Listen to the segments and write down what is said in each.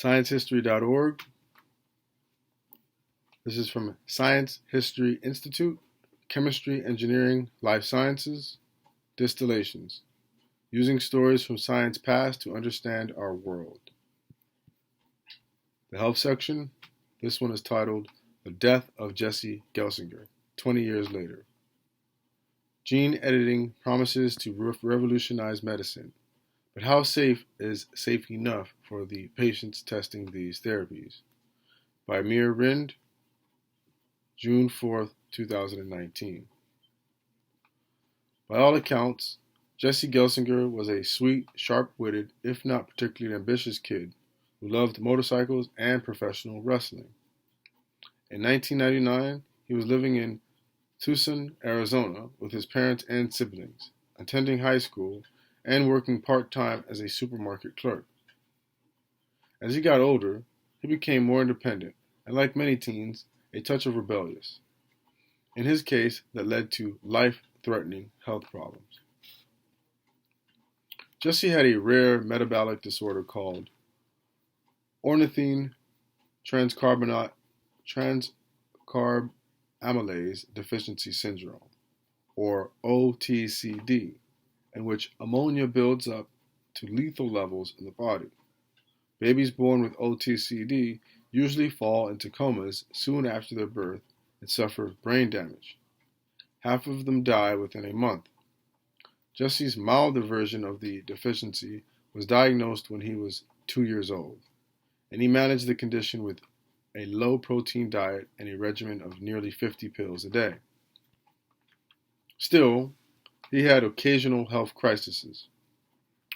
ScienceHistory.org. This is from Science History Institute, Chemistry, Engineering, Life Sciences, Distillations, using stories from science past to understand our world. The health section, this one is titled The Death of Jesse Gelsinger, 20 years later. Gene editing promises to revolutionize medicine, but how safe is safe enough for the patients testing these therapies? By Meir Rinde, June 4th, 2019. By all accounts, Jesse Gelsinger was a sweet, sharp-witted, if not particularly ambitious kid who loved motorcycles and professional wrestling. In 1999, he was living in Tucson, Arizona, with his parents and siblings, attending high school and working part-time as a supermarket clerk. As he got older, he became more independent and, like many teens, a touch of rebellious. In his case, that led to life-threatening health problems. Jessie had a rare metabolic disorder called ornithine transcarbamylase deficiency syndrome, or OTCD, in which ammonia builds up to lethal levels in the body. Babies born with OTCD usually fall into comas soon after their birth and suffer brain damage. Half of them die within a month. Jesse's milder version of the deficiency was diagnosed when he was 2 years old, and he managed the condition with a low-protein diet and a regimen of nearly 50 pills a day. Still, he had occasional health crises.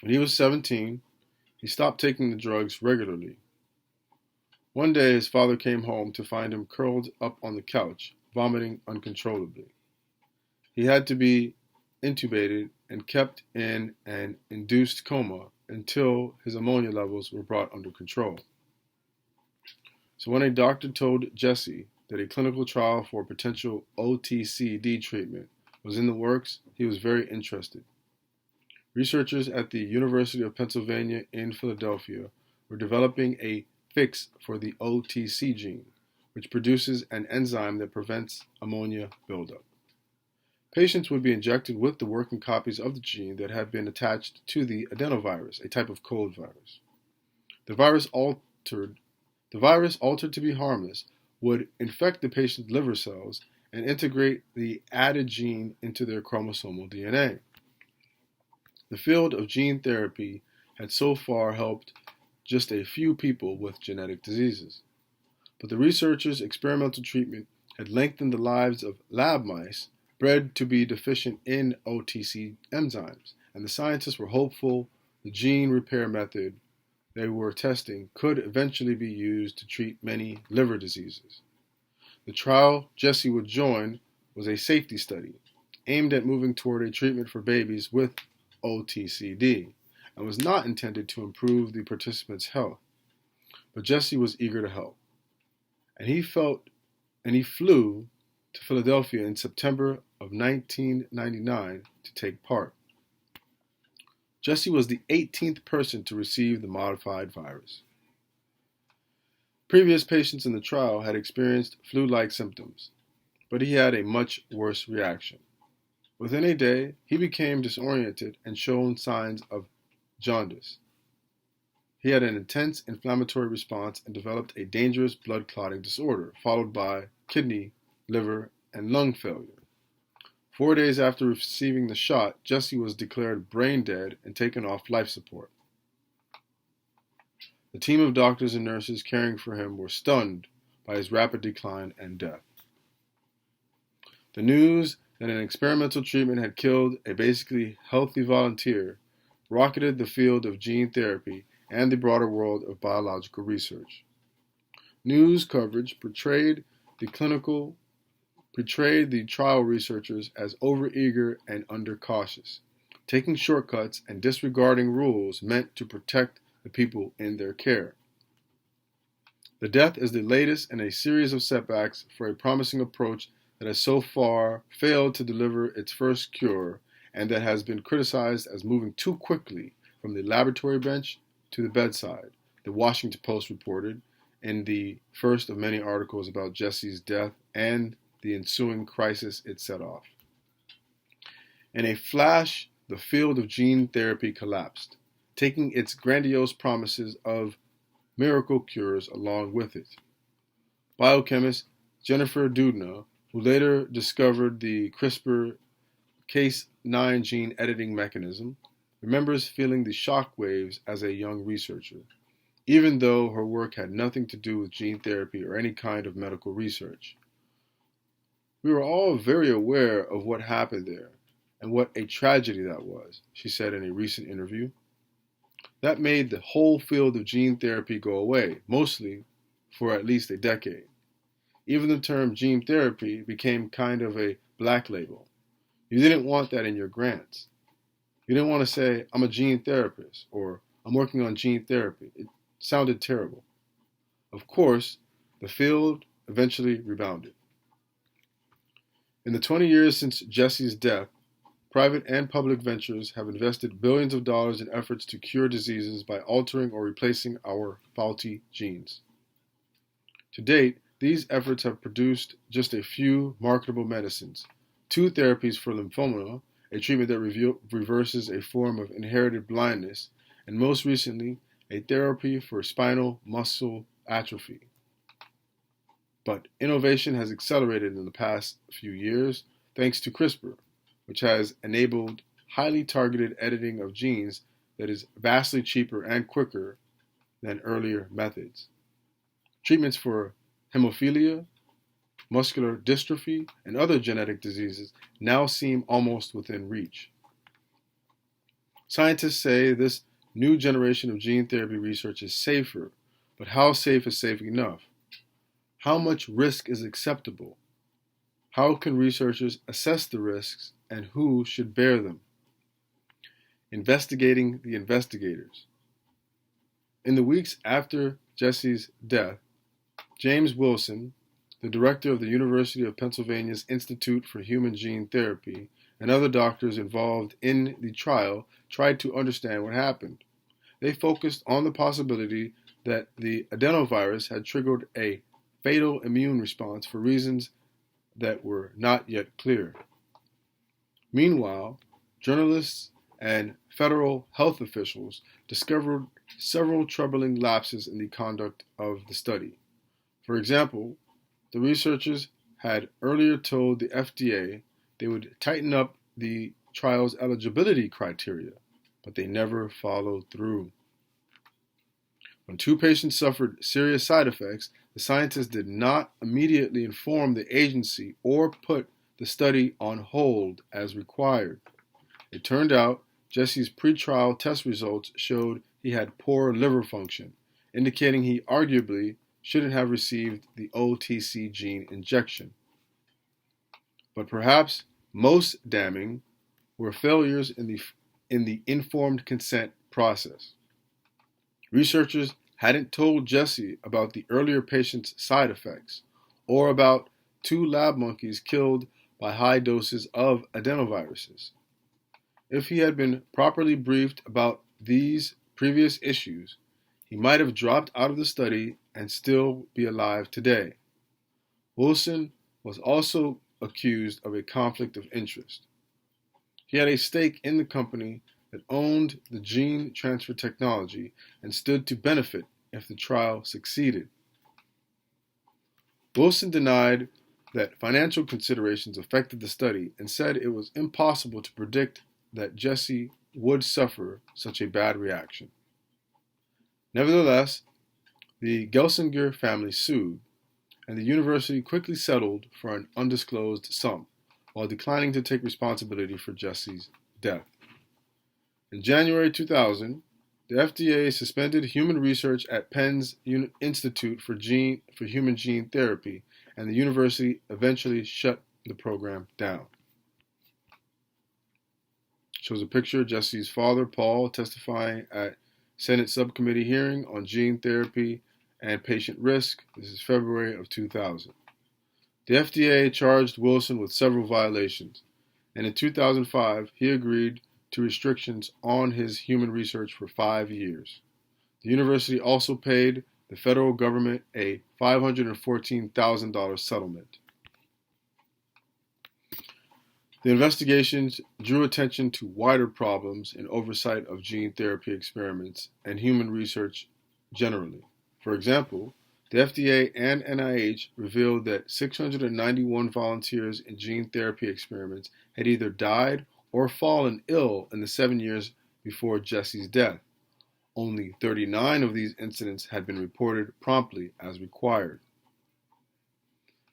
When he was 17, he stopped taking the drugs regularly. One day, his father came home to find him curled up on the couch, vomiting uncontrollably. He had to be intubated and kept in an induced coma until his ammonia levels were brought under control. So when a doctor told Jessie that a clinical trial for potential OTCD treatment was in the works, he was very interested. Researchers at the University of Pennsylvania in Philadelphia were developing a fix for the OTC gene, which produces an enzyme that prevents ammonia buildup. Patients would be injected with the working copies of the gene that had been attached to the adenovirus, a type of cold virus. The virus altered to be harmless would infect the patient's liver cells and integrate the added gene into their chromosomal DNA. The field of gene therapy had so far helped just a few people with genetic diseases. But the researchers' experimental treatment had lengthened the lives of lab mice bred to be deficient in OTC enzymes, and the scientists were hopeful the gene repair method they were testing could eventually be used to treat many liver diseases. The trial Jessie would join was a safety study aimed at moving toward a treatment for babies with OTCD and was not intended to improve the participants' health. But Jessie was eager to help, and he flew to Philadelphia in September of 1999 to take part. Jessie was the 18th person to receive the modified virus. Previous patients in the trial had experienced flu-like symptoms, but he had a much worse reaction. Within a day, he became disoriented and showed signs of jaundice. He had an intense inflammatory response and developed a dangerous blood clotting disorder, followed by kidney, liver, and lung failure. 4 days after receiving the shot, Jessie was declared brain dead and taken off life support. The team of doctors and nurses caring for him were stunned by his rapid decline and death. The news that an experimental treatment had killed a basically healthy volunteer rocketed the field of gene therapy and the broader world of biological research. News coverage portrayed the trial researchers as overeager and undercautious, taking shortcuts and disregarding rules meant to protect the people in their care. The death is the latest in a series of setbacks for a promising approach that has so far failed to deliver its first cure and that has been criticized as moving too quickly from the laboratory bench to the bedside, the Washington Post reported in the first of many articles about Jesse's death and the ensuing crisis it set off. In a flash, the field of gene therapy collapsed, taking its grandiose promises of miracle cures along with it. Biochemist Jennifer Doudna, who later discovered the CRISPR Cas9 gene editing mechanism, remembers feeling the shock waves as a young researcher, even though her work had nothing to do with gene therapy or any kind of medical research. We were all very aware of what happened there and what a tragedy that was, she said in a recent interview. That made the whole field of gene therapy go away, mostly for at least a decade. Even the term gene therapy became kind of a black label. You didn't want that in your grants. You didn't want to say, I'm a gene therapist, or I'm working on gene therapy. It sounded terrible. Of course, the field eventually rebounded. In the 20 years since Jesse's death, private and public ventures have invested billions of dollars in efforts to cure diseases by altering or replacing our faulty genes. To date, these efforts have produced just a few marketable medicines, 2 therapies for lymphoma, a treatment that reverses a form of inherited blindness, and most recently, a therapy for spinal muscle atrophy. But innovation has accelerated in the past few years thanks to CRISPR, which has enabled highly targeted editing of genes that is vastly cheaper and quicker than earlier methods. Treatments for hemophilia, muscular dystrophy, and other genetic diseases now seem almost within reach. Scientists say this new generation of gene therapy research is safer, but how safe is safe enough? How much risk is acceptable? How can researchers assess the risks and who should bear them? Investigating the investigators. In the weeks after Jesse's death, James Wilson, the director of the University of Pennsylvania's Institute for Human Gene Therapy, and other doctors involved in the trial tried to understand what happened. They focused on the possibility that the adenovirus had triggered a fatal immune response for reasons that were not yet clear. Meanwhile, journalists and federal health officials discovered several troubling lapses in the conduct of the study. For example, the researchers had earlier told the FDA they would tighten up the trial's eligibility criteria, but they never followed through. When 2 patients suffered serious side effects, the scientists did not immediately inform the agency or put the study on hold as required. It turned out Jesse's pretrial test results showed he had poor liver function, indicating he arguably shouldn't have received the OTC gene injection. But perhaps most damning were failures in the informed consent process. Researchers hadn't told Jessie about the earlier patient's side effects or about 2 lab monkeys killed by high doses of adenoviruses. If he had been properly briefed about these previous issues, he might have dropped out of the study and still be alive today. Wilson was also accused of a conflict of interest. He had a stake in the company that owned the gene transfer technology and stood to benefit if the trial succeeded. Wilson denied that financial considerations affected the study and said it was impossible to predict that Jessie would suffer such a bad reaction. Nevertheless, the Gelsinger family sued, and the university quickly settled for an undisclosed sum, while declining to take responsibility for Jesse's death. In January 2000, the FDA suspended human research at Penn's Institute for Human Gene Therapy, and the university eventually shut the program down. Shows a picture of Jesse's father, Paul, testifying at Senate subcommittee hearing on gene therapy and patient risk. This is February of 2000. The FDA charged Wilson with several violations, and in 2005, he agreed to restrictions on his human research for 5 years. The university also paid the federal government a $514,000 settlement. The investigations drew attention to wider problems in oversight of gene therapy experiments and human research generally. For example, the FDA and NIH revealed that 691 volunteers in gene therapy experiments had either died or fallen ill in the 7 years before Jessie's death. Only 39 of these incidents had been reported promptly as required.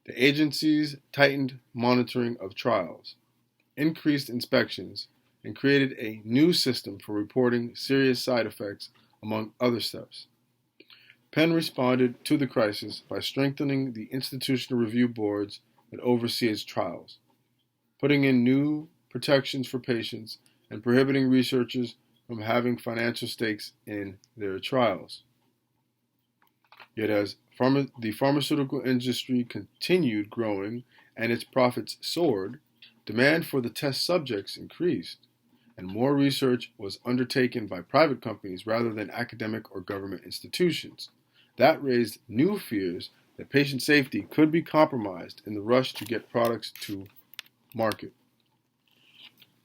The agencies tightened monitoring of trials, increased inspections, and created a new system for reporting serious side effects, among other steps. Penn responded to the crisis by strengthening the institutional review boards that oversee its trials, putting in new protections for patients, and prohibiting researchers from having financial stakes in their trials. Yet as the pharmaceutical industry continued growing and its profits soared, demand for the test subjects increased, and more research was undertaken by private companies rather than academic or government institutions. That raised new fears that patient safety could be compromised in the rush to get products to market.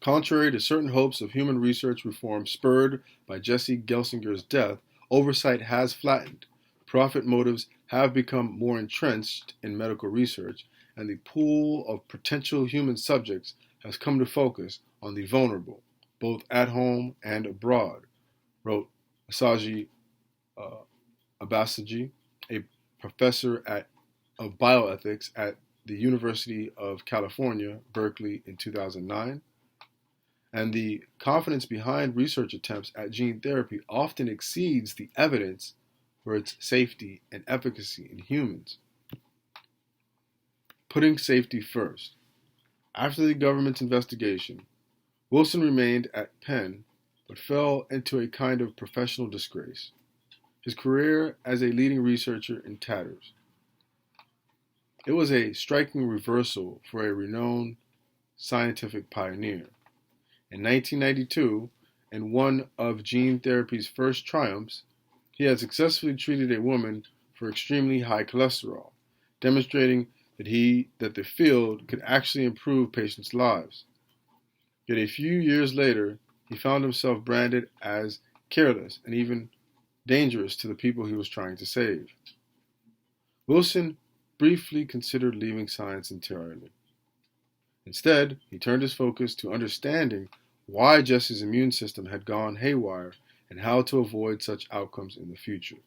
Contrary to certain hopes of human research reform spurred by Jesse Gelsinger's death, oversight has flattened. Profit motives have become more entrenched in medical research, and the pool of potential human subjects has come to focus on the vulnerable, both at home and abroad, wrote Asaji Abasaji, a professor of bioethics at the University of California, Berkeley, in 2009. And the confidence behind research attempts at gene therapy often exceeds the evidence for its safety and efficacy in humans. Putting safety first. After the government's investigation, Wilson remained at Penn but fell into a kind of professional disgrace, his career as a leading researcher in tatters. It was a striking reversal for a renowned scientific pioneer. In 1992, in one of gene therapy's first triumphs, he had successfully treated a woman for extremely high cholesterol, demonstrating that the field could actually improve patients' lives. Yet a few years later, he found himself branded as careless and even dangerous to the people he was trying to save. Wilson briefly considered leaving science entirely. Instead, he turned his focus to understanding why Jesse's immune system had gone haywire and how to avoid such outcomes in the future.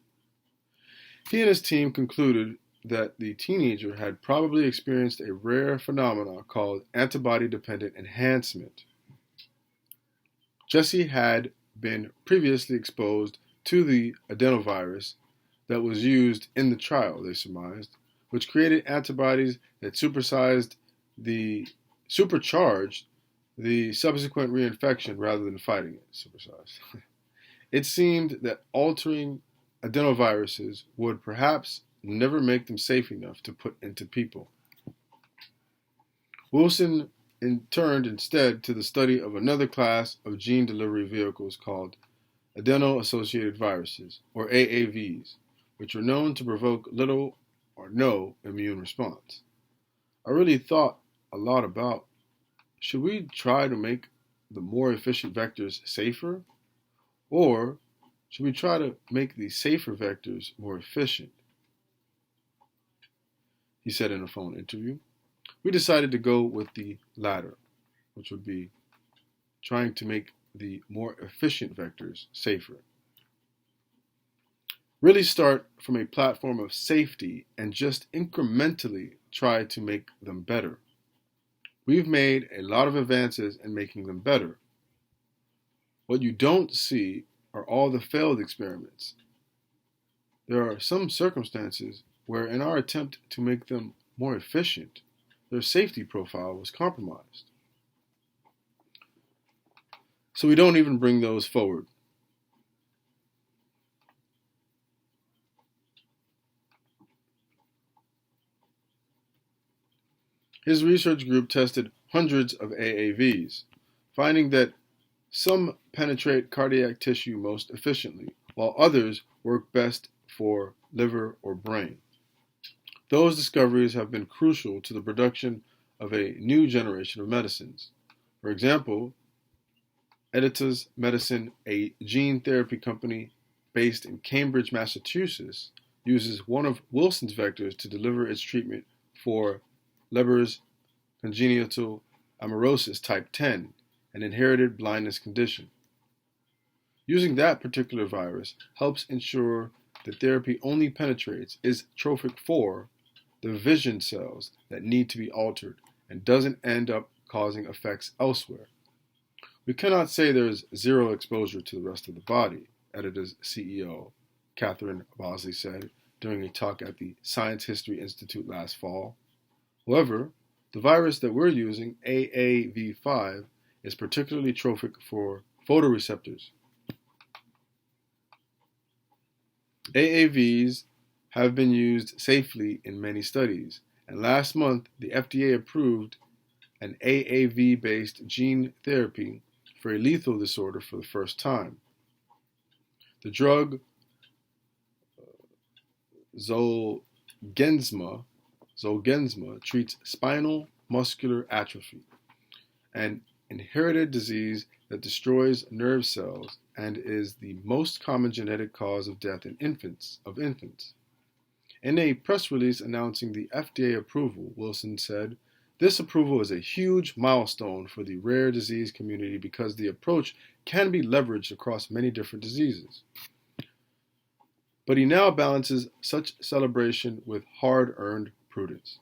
He and his team concluded that the teenager had probably experienced a rare phenomenon called antibody-dependent enhancement. Jessie had been previously exposed to the adenovirus that was used in the trial, they surmised, which created antibodies that supercharged the subsequent reinfection rather than fighting it. Supersized. It seemed that altering adenoviruses would perhaps never make them safe enough to put into people. Wilson turned instead to the study of another class of gene delivery vehicles called adeno-associated viruses, or AAVs, which are known to provoke little or no immune response. I really thought a lot about, should we try to make the more efficient vectors safer? Or should we try to make the safer vectors more efficient? He said in a phone interview. We decided to go with the latter, which would be trying to make the more efficient vectors safer. Really start from a platform of safety and just incrementally try to make them better. We've made a lot of advances in making them better. What you don't see are all the failed experiments. There are some circumstances where in our attempt to make them more efficient, their safety profile was compromised. So we don't even bring those forward. His research group tested hundreds of AAVs, finding that some penetrate cardiac tissue most efficiently, while others work best for liver or brain. Those discoveries have been crucial to the production of a new generation of medicines. For example, Editas Medicine, a gene therapy company based in Cambridge, Massachusetts, uses one of Wilson's vectors to deliver its treatment for Leber's congenital amaurosis type 10, an inherited blindness condition. Using that particular virus helps ensure the therapy only penetrates, is trophic for, the vision cells that need to be altered and doesn't end up causing effects elsewhere. We cannot say there is zero exposure to the rest of the body, Editas CEO Catherine Bosley said during a talk at the Science History Institute last fall. However, the virus that we're using, AAV5, is particularly trophic for photoreceptors. AAVs have been used safely in many studies, and last month the FDA approved an AAV-based gene therapy for a lethal disorder for the first time. The drug Zolgensma treats spinal muscular atrophy, an inherited disease that destroys nerve cells and is the most common genetic cause of death in infants. In a press release announcing the FDA approval, Wilson said, "This approval is a huge milestone for the rare disease community because the approach can be leveraged across many different diseases." But he now balances such celebration with hard-earned prudence.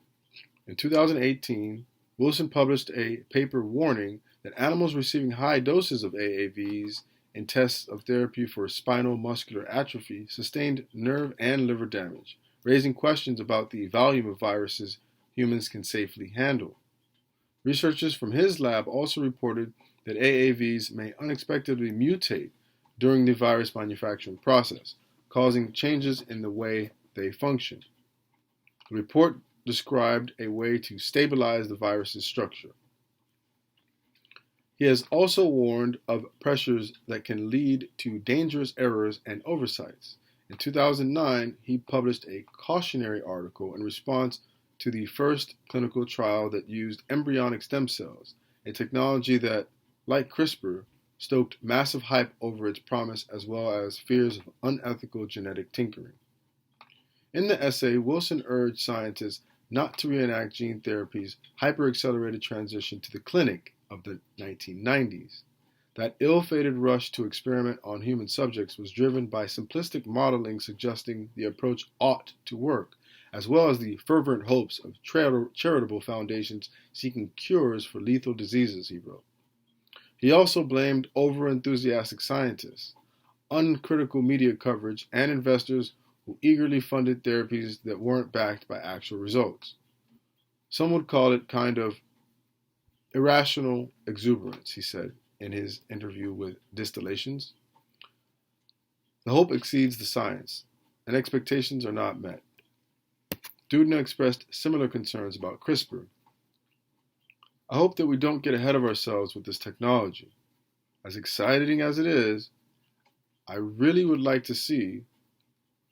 In 2018, Wilson published a paper warning that animals receiving high doses of AAVs in tests of therapy for spinal muscular atrophy sustained nerve and liver damage, raising questions about the volume of viruses humans can safely handle. Researchers from his lab also reported that AAVs may unexpectedly mutate during the virus manufacturing process, causing changes in the way they function. The report described a way to stabilize the virus's structure. He has also warned of pressures that can lead to dangerous errors and oversights. In 2009, he published a cautionary article in response to the first clinical trial that used embryonic stem cells, a technology that, like CRISPR, stoked massive hype over its promise as well as fears of unethical genetic tinkering. In the essay, Wilson urged scientists not to reenact gene therapy's hyper-accelerated transition to the clinic of the 1990s. That ill-fated rush to experiment on human subjects was driven by simplistic modeling suggesting the approach ought to work, as well as the fervent hopes of charitable foundations seeking cures for lethal diseases, he wrote. He also blamed over-enthusiastic scientists, uncritical media coverage, and investors who eagerly funded therapies that weren't backed by actual results. Some would call it kind of irrational exuberance, he said in his interview with Distillations. The hope exceeds the science, and expectations are not met. Doudna expressed similar concerns about CRISPR. I hope that we don't get ahead of ourselves with this technology. As exciting as it is, I really would like to see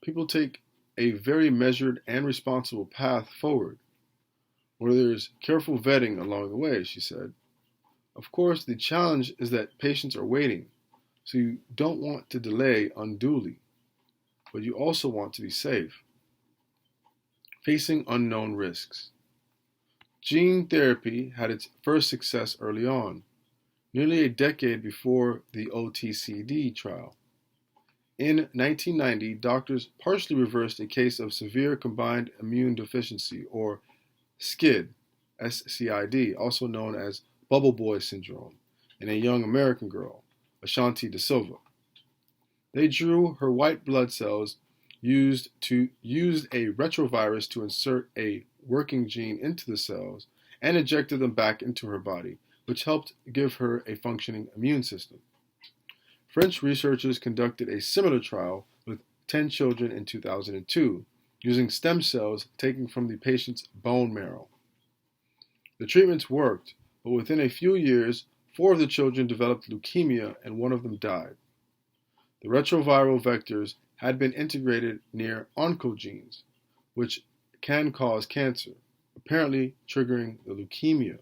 people take a very measured and responsible path forward, where there's careful vetting along the way, she said. Of course, the challenge is that patients are waiting, so you don't want to delay unduly, but you also want to be safe. Facing unknown risks. Gene therapy had its first success early on, nearly a decade before the OTCD trial. In 1990, doctors partially reversed a case of severe combined immune deficiency, or SCID, SCID, also known as bubble boy syndrome, in a young American girl, Ashanti Da Silva. They drew her white blood cells, used a retrovirus to insert a working gene into the cells, and injected them back into her body, which helped give her a functioning immune system. French researchers conducted a similar trial with 10 children in 2002, using stem cells taken from the patient's bone marrow. The treatments worked, but within a few years, 4 of the children developed leukemia and 1 of them died. The retroviral vectors had been integrated near oncogenes, which can cause cancer, apparently triggering the leukemia.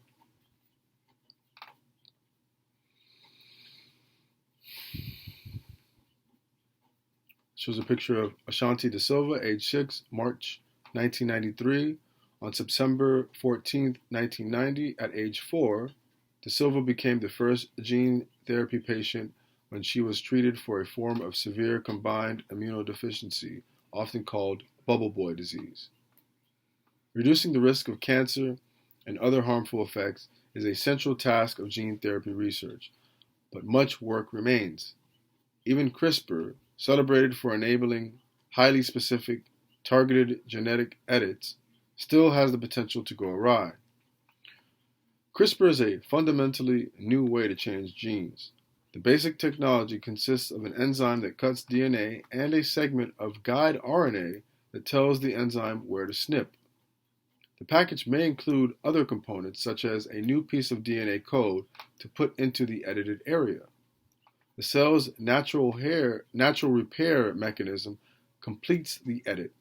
Shows a picture of Ashanti Da Silva, age 6, March 1993. On September 14, 1990, at age 4, Da Silva became the first gene therapy patient when she was treated for a form of severe combined immunodeficiency, often called bubble boy disease. Reducing the risk of cancer and other harmful effects is a central task of gene therapy research, but much work remains. Even CRISPR, celebrated for enabling highly specific, targeted genetic edits, still has the potential to go awry. CRISPR is a fundamentally new way to change genes. The basic technology consists of an enzyme that cuts DNA and a segment of guide RNA that tells the enzyme where to snip. The package may include other components, such as a new piece of DNA code to put into the edited area. The cell's natural repair mechanism completes the edit.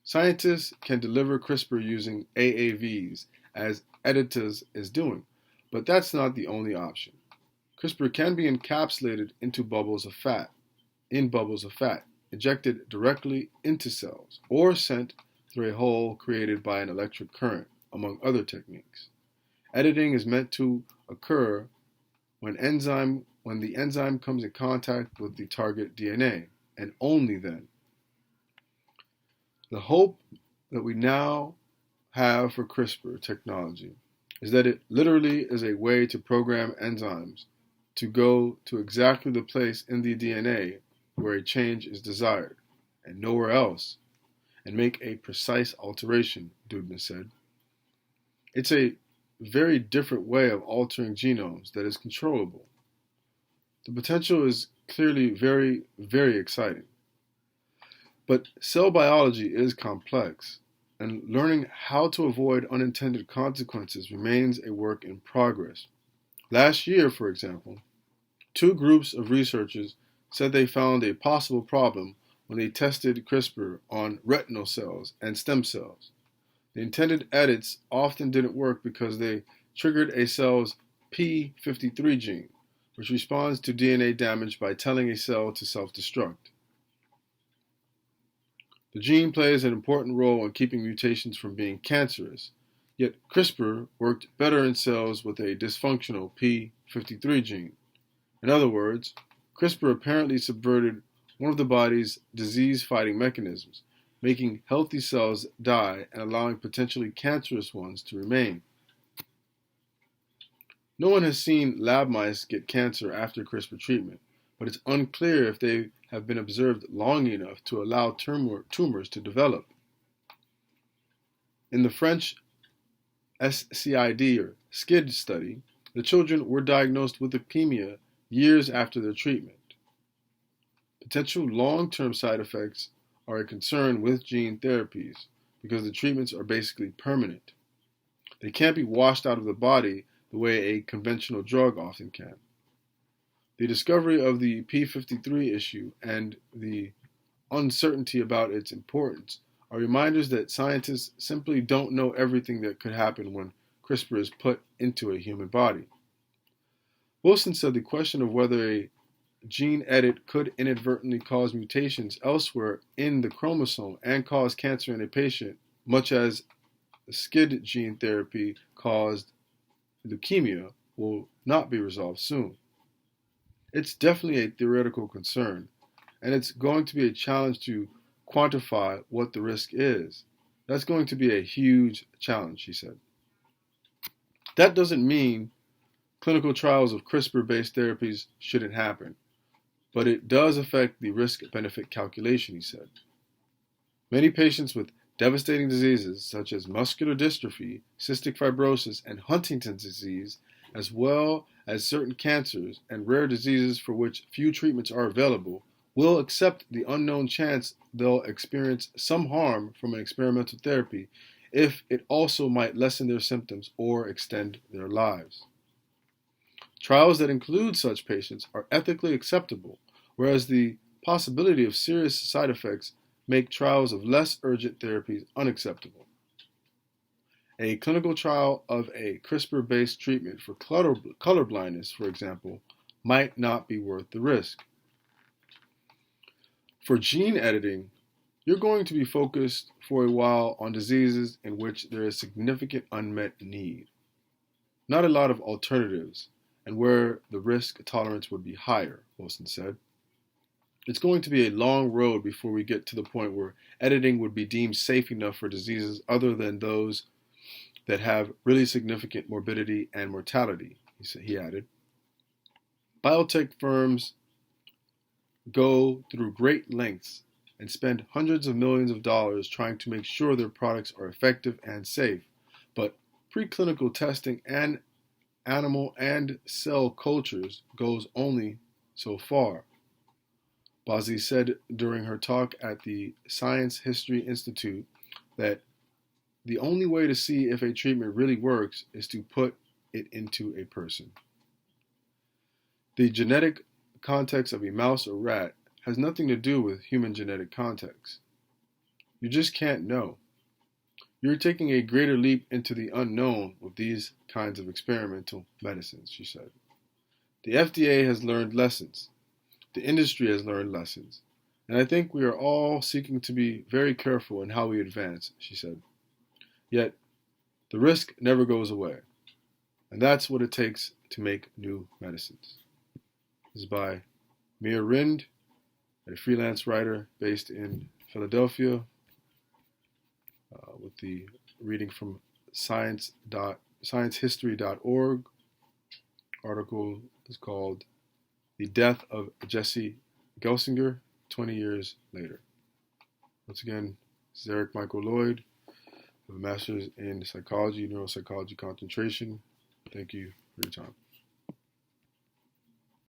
Scientists can deliver CRISPR using AAVs, as Editas is doing, but that's not the only option. CRISPR can be encapsulated into bubbles of fat, injected directly into cells, or sent through a hole created by an electric current, among other techniques. Editing is meant to occur when the enzyme comes in contact with the target DNA, and only then. The hope that we now have for CRISPR technology is that it literally is a way to program enzymes to go to exactly the place in the DNA where a change is desired, and nowhere else, and make a precise alteration, Dubna said. It's a very different way of altering genomes that is controllable. The potential is clearly very, very exciting. But cell biology is complex, and learning how to avoid unintended consequences remains a work in progress. Last year, for example, 2 groups of researchers said they found a possible problem when they tested CRISPR on retinal cells and stem cells. The intended edits often didn't work because they triggered a cell's p53 gene, which responds to DNA damage by telling a cell to self-destruct. The gene plays an important role in keeping mutations from being cancerous, yet CRISPR worked better in cells with a dysfunctional p53 gene. In other words, CRISPR apparently subverted one of the body's disease-fighting mechanisms, making healthy cells die and allowing potentially cancerous ones to remain. No one has seen lab mice get cancer after CRISPR treatment, but it's unclear if they have been observed long enough to allow tumors to develop. In the French SCID or SCID study, the children were diagnosed with leukemia years after their treatment. Potential long-term side effects are a concern with gene therapies because the treatments are basically permanent. They can't be washed out of the body the way a conventional drug often can. The discovery of the p53 issue and the uncertainty about its importance are reminders that scientists simply don't know everything that could happen when CRISPR is put into a human body. Wilson said the question of whether a gene edit could inadvertently cause mutations elsewhere in the chromosome and cause cancer in a patient, much as SCID gene therapy caused leukemia, will not be resolved soon. It's definitely a theoretical concern, and it's going to be a challenge to quantify what the risk is. That's going to be a huge challenge, he said. That doesn't mean clinical trials of CRISPR-based therapies shouldn't happen, but it does affect the risk-benefit calculation, he said. Many patients with devastating diseases such as muscular dystrophy, cystic fibrosis, and Huntington's disease, as well as certain cancers and rare diseases for which few treatments are available, will accept the unknown chance they'll experience some harm from an experimental therapy if it also might lessen their symptoms or extend their lives. Trials that include such patients are ethically acceptable, whereas the possibility of serious side effects make trials of less urgent therapies unacceptable. A clinical trial of a CRISPR-based treatment for color blindness, for example, might not be worth the risk. For gene editing, you're going to be focused for a while on diseases in which there is significant unmet need, not a lot of alternatives, and where the risk tolerance would be higher, Wilson said. It's going to be a long road before we get to the point where editing would be deemed safe enough for diseases other than those that have really significant morbidity and mortality, he added. Biotech firms go through great lengths and spend hundreds of millions of dollars trying to make sure their products are effective and safe, but preclinical testing and animal and cell cultures goes only so far. Bazzi said during her talk at the Science History Institute that the only way to see if a treatment really works is to put it into a person. The genetic context of a mouse or rat has nothing to do with human genetic context. You just can't know. You're taking a greater leap into the unknown with these kinds of experimental medicines, she said. The FDA has learned lessons. The industry has learned lessons. And I think we are all seeking to be very careful in how we advance, she said. Yet, the risk never goes away. And that's what it takes to make new medicines. This is by Meir Rinde, a freelance writer based in Philadelphia, with the reading from sciencehistory.org. Article is called The Death of Jesse Gelsinger, 20 Years Later. Once again, this is Eric Michael Loyd, with a master's in psychology, neuropsychology concentration. Thank you for your time.